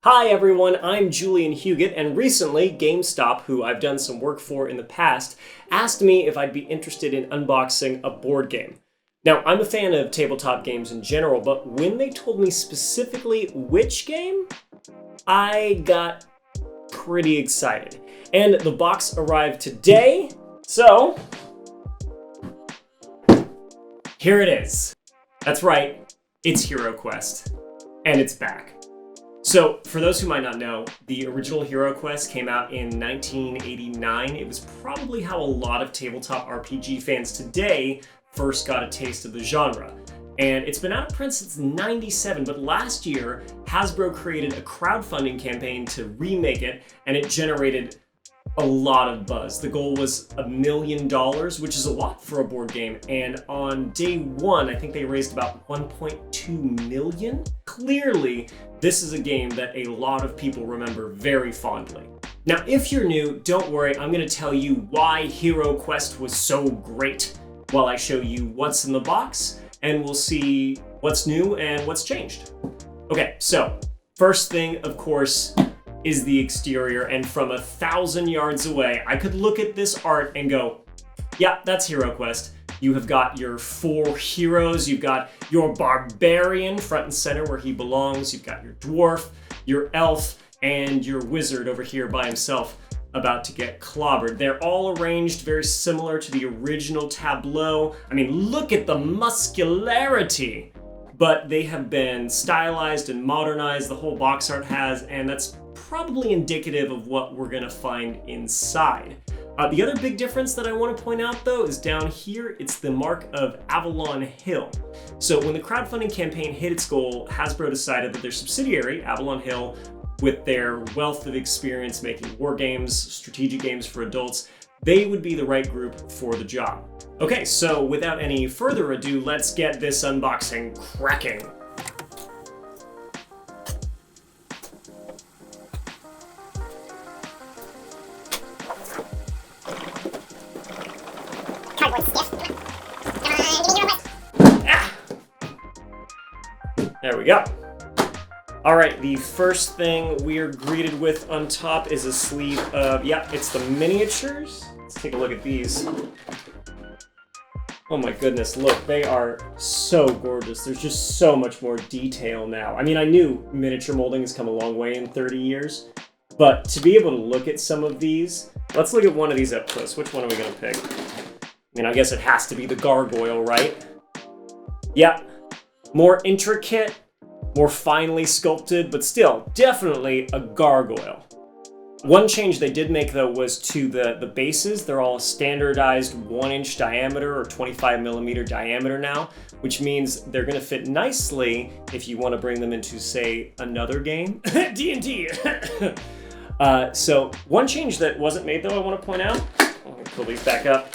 Hi everyone, I'm Julian Huguet, and recently GameStop, who I've done some work for in the past, asked me if I'd be interested in unboxing a board game. Now, I'm a fan of tabletop games in general, but when they told me specifically which game, I got pretty excited. And the box arrived today, so here it is. That's right, it's HeroQuest, and it's back. So, for those who might not know, the original HeroQuest came out in 1989. It was probably how a lot of tabletop RPG fans today first got a taste of the genre. And it's been out of print since '97, but last year, Hasbro created a crowdfunding campaign to remake it, and it generated a lot of buzz. The goal was $1 million, which is a lot for a board game. And on day one, I think they raised about 1.2 million. Clearly, this is a game that a lot of people remember very fondly. Now, if you're new, don't worry, I'm going to tell you why HeroQuest was so great while I show you what's in the box, and we'll see what's new and what's changed. Okay, so first thing, of course, is the exterior, and from 1,000 yards away, I could look at this art and go, yeah, that's HeroQuest. You have got your 4 heroes, you've got your Barbarian front and center where he belongs, you've got your Dwarf, your Elf, and your Wizard over here by himself about to get clobbered. They're all arranged very similar to the original tableau. I mean, look at the muscularity! But they have been stylized and modernized, the whole box art has, and that's probably indicative of what we're gonna find inside. The other big difference that I want to point out, though, is down here. It's the mark of Avalon Hill. So when the crowdfunding campaign hit its goal, Hasbro decided that their subsidiary, Avalon Hill, with their wealth of experience making war games, strategic games for adults, they would be the right group for the job. Okay, so without any further ado, let's get this unboxing cracking. There we go. All right, the first thing we are greeted with on top is a sleeve of, it's the miniatures. Let's take a look at these. Oh my goodness, look, they are so gorgeous. There's just so much more detail now. I mean, I knew miniature molding has come a long way in 30 years, but to be able to look at some of these, let's look at one of these up close. Which one are we gonna pick? I mean, I guess it has to be the Gargoyle, right? Yep. More intricate, more finely sculpted, but still, definitely a Gargoyle. One change they did make, though, was to the bases. They're all standardized 1-inch diameter or 25mm diameter now, which means they're going to fit nicely if you want to bring them into, say, another game. D&D! So one change that wasn't made, though, I want to point out, let me pull these back up,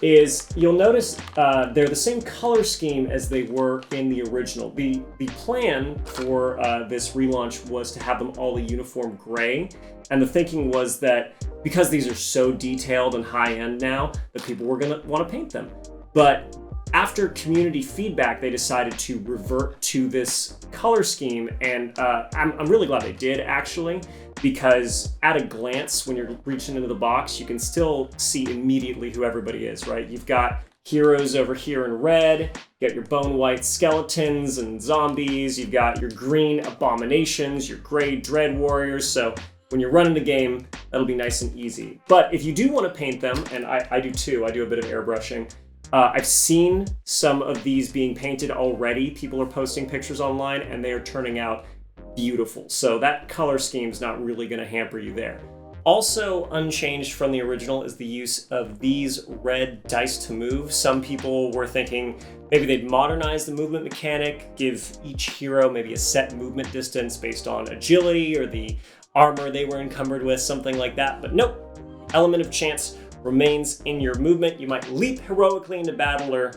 is you'll notice they're the same color scheme as they were in the original. The plan for this relaunch was to have them all a uniform gray, and the thinking was that because these are so detailed and high-end now, that people were going to want to paint them. But after community feedback, they decided to revert to this color scheme, and I'm really glad they did, actually, because at a glance, when you're reaching into the box, you can still see immediately who everybody is, right? You've got heroes over here in red, you got your bone white skeletons and zombies, you've got your green abominations, your gray dread warriors, so when you're running the game, that'll be nice and easy. But if you do want to paint them, and I do too, I do a bit of airbrushing, I've seen some of these being painted already. People are posting pictures online, and they are turning out beautiful. So that color scheme's not really going to hamper you there. Also unchanged from the original is the use of these red dice to move. Some people were thinking maybe they'd modernize the movement mechanic, give each hero maybe a set movement distance based on agility or the armor they were encumbered with, something like that. But nope, element of chance remains in your movement. You might leap heroically into battle or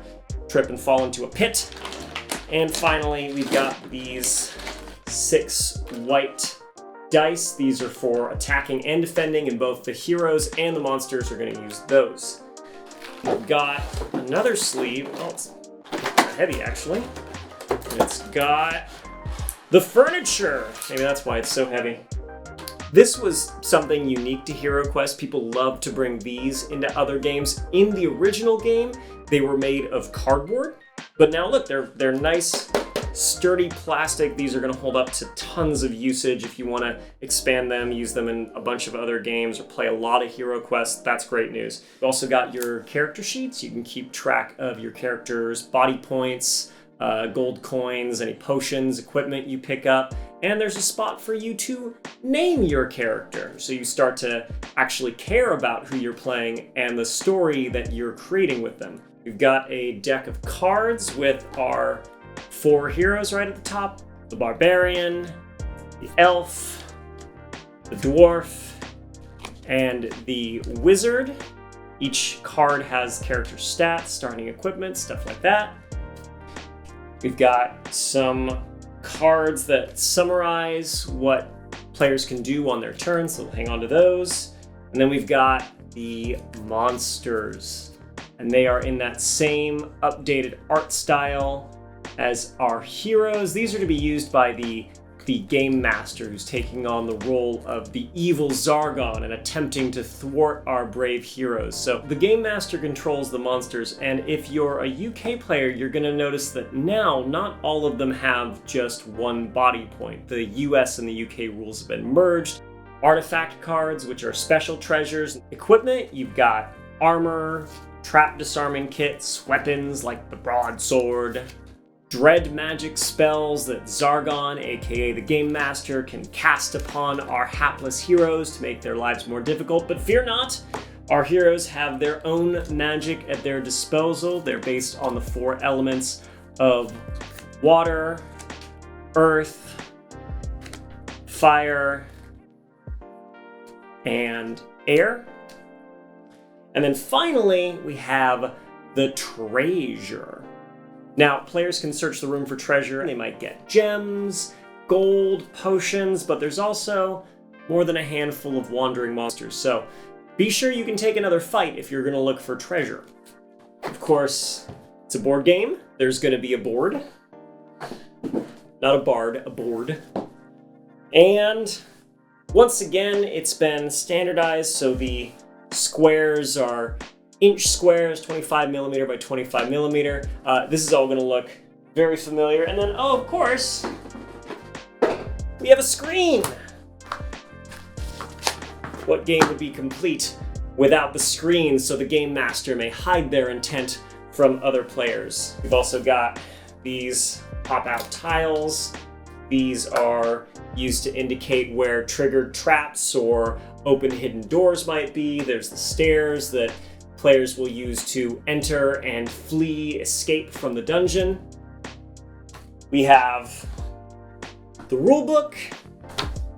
trip and fall into a pit. And finally, we've got these 6 white dice. These are for attacking and defending, and both the heroes and the monsters are going to use those. We've got another sleeve. Oh, it's heavy, actually. It's got The furniture! Maybe that's why it's so heavy. This was something unique to HeroQuest. People love to bring these into other games. In the original game, they were made of cardboard, but now look, they're nice, sturdy plastic. These are going to hold up to tons of usage if you want to expand them, use them in a bunch of other games, or play a lot of HeroQuest. That's great news. You've also got your character sheets. You can keep track of your character's body points, gold coins, any potions, equipment you pick up. And there's a spot for you to name your character. So you start to actually care about who you're playing and the story that you're creating with them. We've got a deck of cards with our 4 heroes right at the top. The Barbarian, the Elf, the Dwarf, and the Wizard. Each card has character stats, starting equipment, stuff like that. We've got some cards that summarize what players can do on their turn, so we'll hang on to those. And then we've got the monsters, and they are in that same updated art style as our heroes. These are to be used by the game master, who's taking on the role of the evil Zargon and attempting to thwart our brave heroes. So the game master controls the monsters, and if you're a UK player, you're going to notice that now not all of them have just one body point. The US and the UK rules have been merged. Artifact cards, which are special treasures. Equipment, you've got armor, trap disarming kits, weapons like the broadsword, dread magic spells that Zargon, aka the Game Master, can cast upon our hapless heroes to make their lives more difficult. But fear not, our heroes have their own magic at their disposal. They're based on the 4 elements of water, earth, fire, and air. And then finally, we have the treasure. Now, players can search the room for treasure. They might get gems, gold, potions, but there's also more than a handful of wandering monsters. So be sure you can take another fight if you're going to look for treasure. Of course, it's a board game. There's going to be a board. Not a bard, a board. And once again, it's been standardized, so the squares are inch squares, 25 millimeter by 25 millimeter. This is all going to look very familiar. And then, oh, of course, we have a screen. What game would be complete without the screen, so the game master may hide their intent from other players? We've also got these pop-out tiles. These are used to indicate where triggered traps or open hidden doors might be. There's the stairs that players will use to enter and flee, escape from the dungeon. We have the rulebook,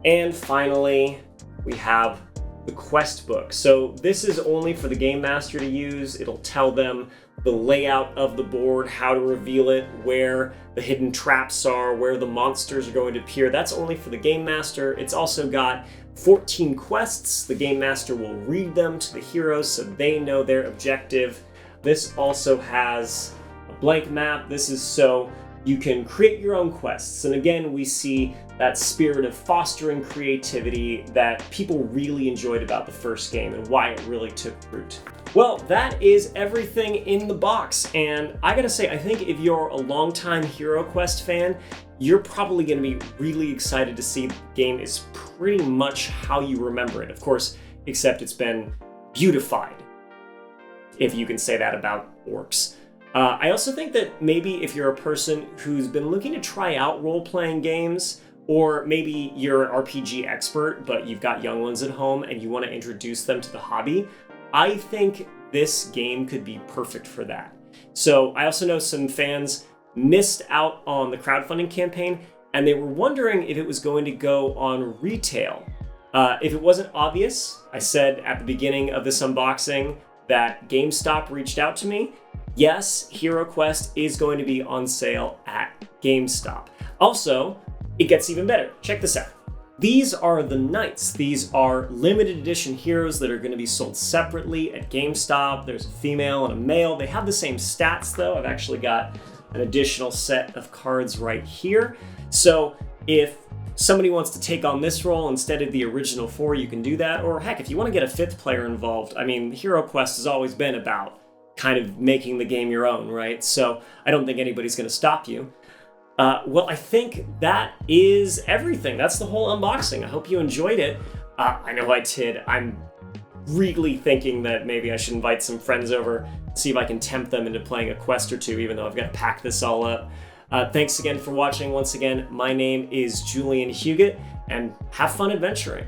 and finally, we have the quest book. So this is only for the game master to use. It'll tell them the layout of the board, how to reveal it, where the hidden traps are, where the monsters are going to appear. That's only for the game master. It's also got 14 quests. The game master will read them to the heroes so they know their objective. This also has a blank map. This is so you can create your own quests. And again, we see that spirit of fostering creativity that people really enjoyed about the first game and why it really took root. Well, that is everything in the box. And I gotta say, I think if you're a longtime HeroQuest fan, you're probably gonna be really excited to see the game is pretty much how you remember it. Of course, except it's been beautified, if you can say that about orcs. I also think that maybe if you're a person who's been looking to try out role-playing games, or maybe you're an RPG expert, but you've got young ones at home and you want to introduce them to the hobby, I think this game could be perfect for that. So I also know some fans missed out on the crowdfunding campaign, and they were wondering if it was going to go on retail. If it wasn't obvious, I said at the beginning of this unboxing that GameStop reached out to me. Yes, HeroQuest is going to be on sale at GameStop. Also, it gets even better. Check this out. These are the Knights. These are limited edition heroes that are going to be sold separately at GameStop. There's a female and a male. They have the same stats though. I've actually got an additional set of cards right here. So if somebody wants to take on this role instead of the original 4, you can do that. Or heck, if you want to get a 5th player involved, I mean, HeroQuest has always been about kind of making the game your own, right? So I don't think anybody's going to stop you. Well, I think that is everything. That's the whole unboxing. I hope you enjoyed it. I know I did. I'm really thinking that maybe I should invite some friends over, see if I can tempt them into playing a quest or two, even though I've got to pack this all up. Thanks again for watching. Once again, my name is Julian Huguet, and have fun adventuring.